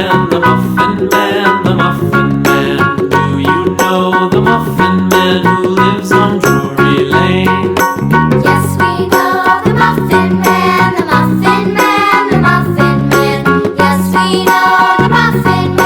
Man, the Muffin Man, the Muffin Man. Do you know the Muffin Man who lives on Drury Lane? Yes, we know the Muffin Man, the Muffin Man, the Muffin Man. Yes, we know the Muffin Man.